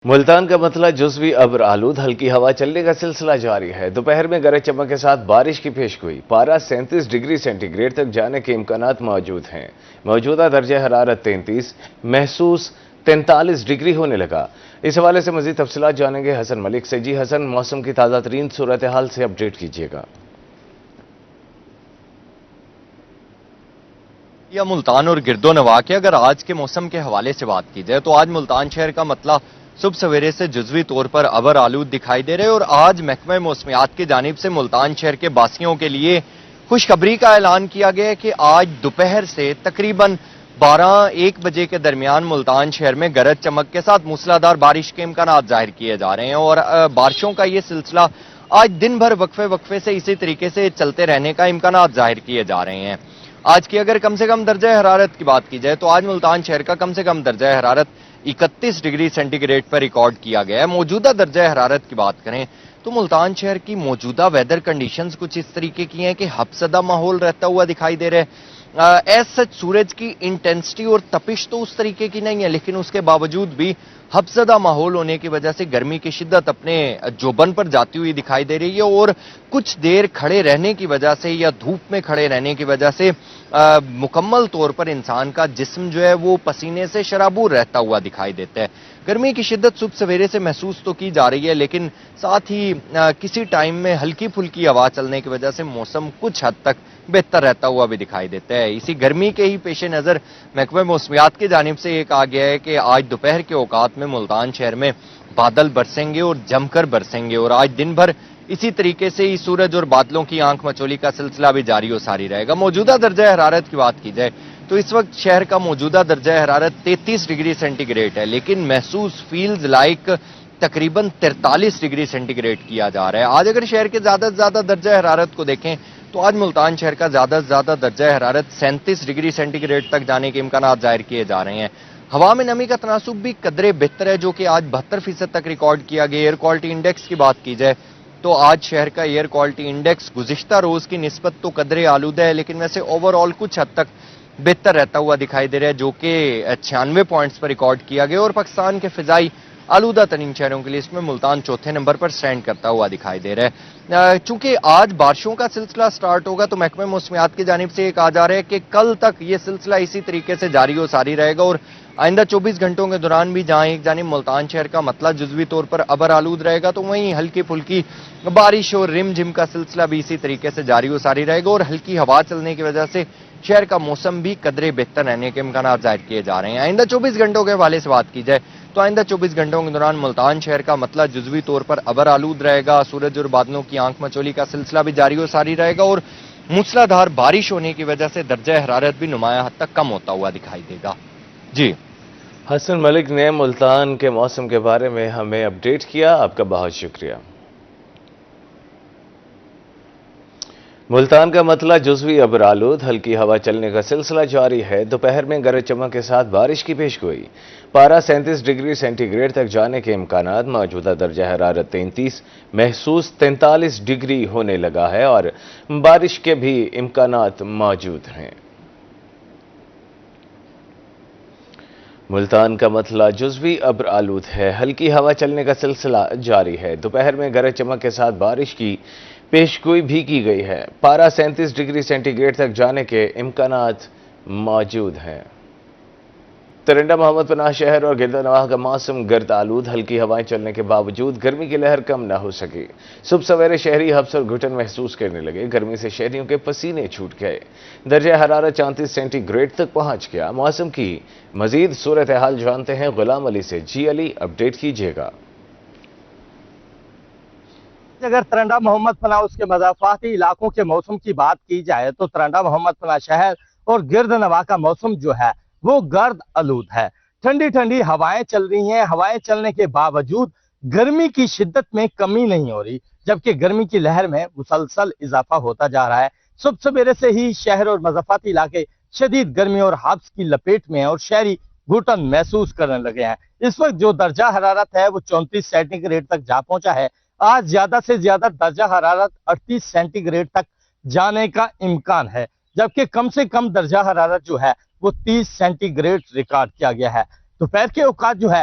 ملتان کا مطلع جزوی ابر آلود ہلکی ہوا چلنے کا سلسلہ جاری ہے۔ دوپہر میں گرج چمک کے ساتھ بارش کی پیشگوئی۔ پارہ 37 ڈگری سینٹی گریڈ تک جانے کے امکانات موجود ہیں۔ موجودہ درجہ حرارت 33، محسوس 43 ڈگری ہونے لگا۔ اس حوالے سے مزید تفصیلات جانیں گے حسن ملک سے۔ جی حسن، موسم کی تازہ ترین صورتحال سے اپڈیٹ کیجیے گا۔ یا ملتان اور گرد و نواح کے اگر آج کے موسم کے حوالے سے بات کی جائے تو آج ملتان شہر کا مطلع صبح سویرے سے جزوی طور پر ابر آلود دکھائی دے رہے اور آج محکمہ موسمیات کی جانب سے ملتان شہر کے باسیوں کے لیے خوشخبری کا اعلان کیا گیا ہے کہ آج دوپہر سے تقریباً 12-1 بجے کے درمیان ملتان شہر میں گرج چمک کے ساتھ موسلادھار بارش کے امکانات ظاہر کیے جا رہے ہیں اور بارشوں کا یہ سلسلہ آج دن بھر وقفے سے اسی طریقے سے چلتے رہنے کا امکانات ظاہر کیے جا رہے ہیں۔ آج کی اگر کم سے کم درجہ حرارت کی بات کی جائے تو آج ملتان شہر کا کم سے کم درجہ حرارت 31 ڈگری سینٹی گریڈ پر ریکارڈ کیا گیا ہے۔ موجودہ درجہ حرارت کی بات کریں تو ملتان شہر کی موجودہ ویدر کنڈیشنز کچھ اس طریقے کی ہیں کہ ہپزدہ ماحول رہتا ہوا دکھائی دے رہے ہیں۔ ایز سچ سورج کی انٹینسٹی اور تپش تو اس طریقے کی نہیں ہے، لیکن اس کے باوجود بھی ہپزدہ ماحول ہونے کی وجہ سے گرمی کی شدت اپنے جوبن پر جاتی ہوئی دکھائی دے رہی ہے اور کچھ دیر کھڑے رہنے کی وجہ سے یا دھوپ میں کھڑے رہنے کی وجہ سے مکمل طور پر انسان کا جسم جو ہے وہ پسینے سے شرابور رہتا ہوا دکھائی دیتا ہے۔ گرمی کی شدت صبح سویرے سے محسوس تو کی جا رہی ہے، لیکن ساتھ ہی کسی ٹائم میں ہلکی پھلکی ہوا چلنے کی وجہ سے موسم کچھ حد تک بہتر رہتا ہوا بھی دکھائی دیتا ہے۔ اسی گرمی کے ہی پیش نظر محکمہ موسمیات کی جانب سے یہ کہا گیا ہے کہ آج دوپہر کے اوقات میں ملتان شہر میں بادل برسیں گے اور جم کر برسیں گے اور آج دن بھر اسی طریقے سے ہی سورج اور بادلوں کی آنکھ مچولی کا سلسلہ بھی جاری و ساری رہے گا۔ موجودہ درجہ حرارت کی بات کی جائے تو اس وقت شہر کا موجودہ درجہ حرارت 33 ڈگری سینٹی گریڈ ہے، لیکن محسوس فیلز لائک تقریباً 43 ڈگری سینٹی گریڈ کیا جا رہا ہے۔ آج اگر شہر کے زیادہ سے زیادہ درجہ حرارت کو دیکھیں تو آج ملتان شہر کا زیادہ سے زیادہ درجہ حرارت 37 ڈگری سینٹی گریڈ تک جانے کے امکانات ظاہر کیے جا رہے ہیں۔ ہوا میں نمی کا تناسب بھی قدرے بہتر ہے، جو کہ آج 72% تک ریکارڈ کیا گیا۔ ایئر کوالٹی انڈیکس کی بات کی جائے تو آج شہر کا ایئر کوالٹی انڈیکس گزشتہ روز کی نسبت تو قدرے آلودہ ہے، لیکن ویسے اوورآل کچھ حد تک بہتر رہتا ہوا دکھائی دے رہا ہے، جو کہ 96 پوائنٹس پر ریکارڈ کیا گیا اور پاکستان کے فضائی آلودہ ترین شہروں کے لیے اس میں ملتان چوتھے نمبر پر سٹینڈ کرتا ہوا دکھائی دے رہا ہے۔ چونکہ آج بارشوں کا سلسلہ سٹارٹ ہوگا تو محکمہ موسمیات کی جانب سے یہ کہا جا رہا ہے کہ کل تک یہ سلسلہ اسی طریقے سے جاری و ساری رہے گا اور آئندہ 24 گھنٹوں کے دوران بھی جہاں ایک جانب ملتان شہر کا مطلع جزوی طور پر ابر آلود رہے گا تو وہیں ہلکی پھلکی بارش اور رم جھم کا سلسلہ بھی اسی طریقے سے جاری و ساری رہے گا اور ہلکی ہوا چلنے کی وجہ سے شہر کا موسم بھی قدرے بہتر رہنے کے امکانات ظاہر کیے جا رہے ہیں۔ آئندہ 24 گھنٹوں کے حوالے سے بات کی جائے تو آئندہ 24 گھنٹوں کے دوران ملتان شہر کا مطلع جزوی طور پر ابر آلود رہے گا، سورج اور بادلوں کی آنکھ مچولی کا سلسلہ بھی جاری و ساری رہے گا اور موسلادھار بارش ہونے کی وجہ سے درجہ حرارت بھی نمایاں حد تک کم ہوتا ہوا دکھائی دے گا۔ جی حسن ملک نے ملتان کے موسم کے بارے میں ہمیں اپڈیٹ کیا، آپ کا بہت شکریہ۔ ملتان کا مطلع جزوی ابر آلود ہلکی ہوا چلنے کا سلسلہ جاری ہے۔ دوپہر میں گرج چمک کے ساتھ بارش کی پیشگوئی۔ پارہ 37 ڈگری سینٹی گریڈ تک جانے کے امکانات، موجودہ درجہ حرارت 33، محسوس 43 ڈگری ہونے لگا ہے اور بارش کے بھی امکانات موجود ہیں۔ ملتان کا مطلع جزوی ابر آلود ہے، ہلکی ہوا چلنے کا سلسلہ جاری ہے۔ دوپہر میں گرج چمک کے ساتھ بارش کی پیشگوئی بھی کی گئی ہے۔ پارہ 37 ڈگری سینٹی گریڈ تک جانے کے امکانات موجود ہیں۔ ترنڈا محمد پناہ شہر اور گرد و نواح کا موسم گرد آلود، ہلکی ہوائیں چلنے کے باوجود گرمی کی لہر کم نہ ہو سکی۔ صبح سویرے شہری ہبس اور گھٹن محسوس کرنے لگے، گرمی سے شہریوں کے پسینے چھوٹ گئے، درجہ حرارت 34 سینٹی گریڈ تک پہنچ گیا۔ موسم کی مزید صورتحال جانتے ہیں غلام علی سے۔ جی علی، اپڈیٹ کیجیے گا۔ اگر ترنڈا محمد پناہ اس کے مضافاتی علاقوں کے موسم کی بات کی جائے تو ترنڈا محمد پناہ شہر اور گرد نواح کا موسم جو ہے وہ گرد آلود ہے۔ ٹھنڈی ٹھنڈی ہوائیں چل رہی ہیں، ہوائیں چلنے کے باوجود گرمی کی شدت میں کمی نہیں ہو رہی، جبکہ گرمی کی لہر میں مسلسل اضافہ ہوتا جا رہا ہے۔ صبح سویرے سے ہی شہر اور مضافاتی علاقے شدید گرمی اور ہبس کی لپیٹ میں ہیں اور شہری گھٹن محسوس کرنے لگے ہیں۔ اس وقت جو درجہ حرارت ہے وہ 34 سینٹی گریڈ تک جا پہنچا ہے۔ آج زیادہ سے زیادہ درجہ حرارت 38 سینٹی گریڈ تک جانے کا امکان ہے، جبکہ کم سے کم درجہ حرارت جو ہے وہ 30 سینٹی گریڈ ریکارڈ کیا گیا ہے۔ دوپہر کے اوقات جو ہے